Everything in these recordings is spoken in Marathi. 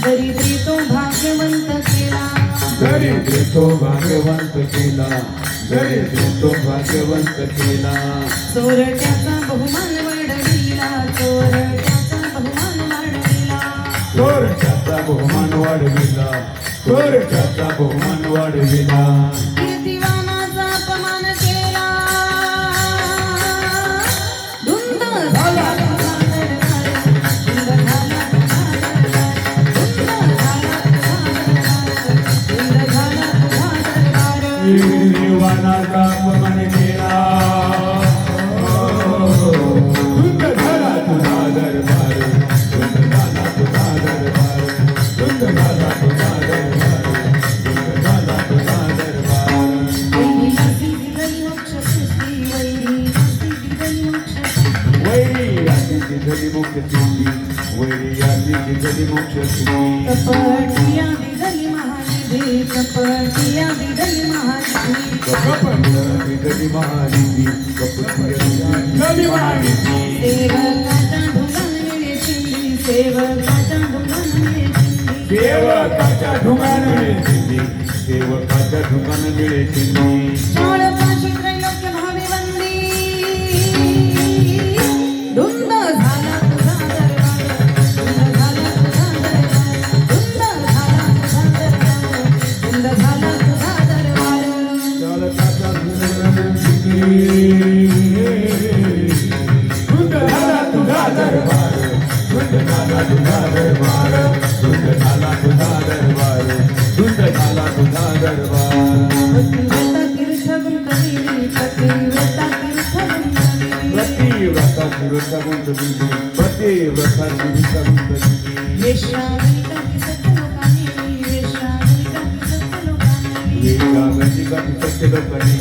दरिद्री तो भाग्यवंत केला, दरिद्री तो भाग्यवंत केला, दरिद्री तो भाग्यवंत केला. चोरट्याचा बहुमान वाढविला, चोरट्याचा बहुमान वाढविला, चोरट्याचा बहुमान वाढविला, चोरट्याचा बहुमान वाढविला. कीर्तिवानाचा अपमान केला, धुंद झाला तुझा दरबार, धुंद झाला तुझा दरबार, कीर्तिवानाचा अपमान केला, धुंद झाला तुझा दरबार, धुंद झाला तुझा दरबार, धुंद झाला तुझा दरबार, धुंद झाला तुझा दरबार. वैरी आधी दिधली मोक्ष सिद्धी, वैरी आधी दिधली मोक्ष सिद्धी. कपटिया दिधली महानिधी, कपटिया दिधली महानिधी, कपटिया दिधली महानिधी, कपटिया दिधली महानिधी. सेवकाच्या ढुंगान मिळे चिंधी, सेवकाच्या ढुंगान मिळे चिंधी, सेवकाच्या ढुंगान मिळे चिंधी, सेवकाच्या ढुंगान मिळे चिंधी. चोळपाशी त्रैलोक्य भावी वंदी, धुंद झाला तुझा दरबार, धुंद झाला तुझा दरबार, धुंद झाला तुझा दरबार, धुंद झाला तुझा दरबार. चालकाच्या ढुंगान चिंधी, धुंद झाला तुझा दरबार, धुंद झाला तुझा दरबार, धुंद झाला तुझा दरबार, धुंद झाला तुझा दरबार. पतिव्रता तीर्थ गुंतविली, पतिव्रता तीर्थ गुंतविली, पतिव्रता तीर्थ गुंतविली. वेश्यावरी सत्य लोकांनी, वेश्यावरी सत्य लोकांनी, वेगागती गती सत्य लोकांनी,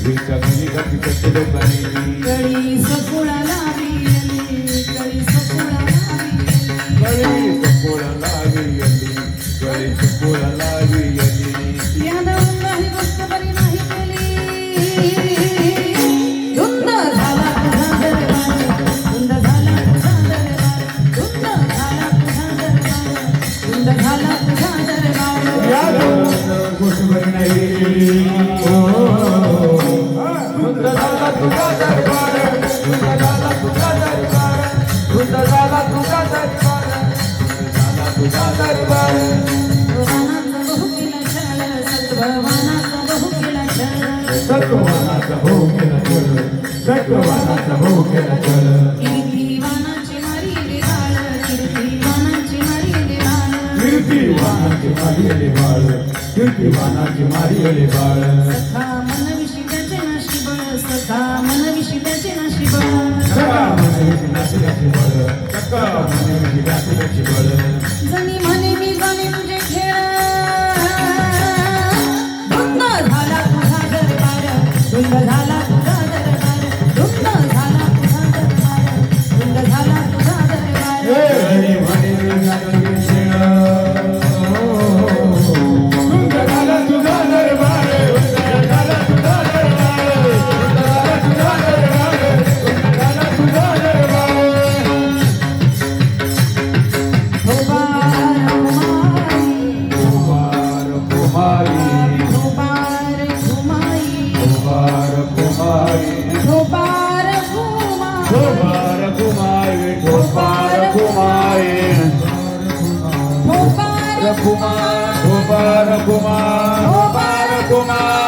वेगागती गती सत्य लोकांनी. कळी सकुळा लावी अली, कळी सकुळा लावी अली, कळी सपोळा लावी अली, कळी सपोळा लावी अली. यादवून नाही गोष्ट बरी नाही केली, धुंद झाला तुझा दरबार, धुंद झाला तुझा दरबार, धुंद झाला तुझा दरबार, धुंद झाला तुझा दरबार. यादव गोष्ट बरी नाही, धुंद झाला तुझा दरबार, धुंद झाला तुझा दरबार, धुंद झाला तुझा दरबार, धुंद झाला तुझा दरबार. सत्ववानाचा बहु केला छळ, सत्ववानाचा भाऊ केला छळ, सत्ववानाचा भाऊ केला छळ. कीर्तिवानाची मारिले बाळ, कीर्तिवानाची मारिले बाळ, कीर्तिवानाची मारिले बाळ, कीर्तिवानाची मारिले बाळ. सखा मनविषी त्याचे नाशिबळ, सखा मनविषी त्याचे नाशिबळ, सका मनविषी नाशिकाची बळ, सका मनविषी नाशिकाची बळ. जणी म्हणे मी जाणे तुझे खेळ, धुंद झाला तुझा दरबार, धुंद झाला तुझा दरबार, धुंद झाला तुझा दरबार, धुंद झाला तुझा दरबार. हे म्हणे मी जाणे खेळ, धुंद झाला तुझा दरबार, धुंद झाला तुझा दरबार, धुंद झाला तुझा दरबार, धुंद झाला तुझा दरबार. धोबार घुमाई, धोबार घुमाई, धोबार धोबार घुमाई, घुमाई, धोबार घुमाई, धोबार घुमाई, धोबार धोबार घुमाई, धोबार घुमाई, धोबार घुमाई.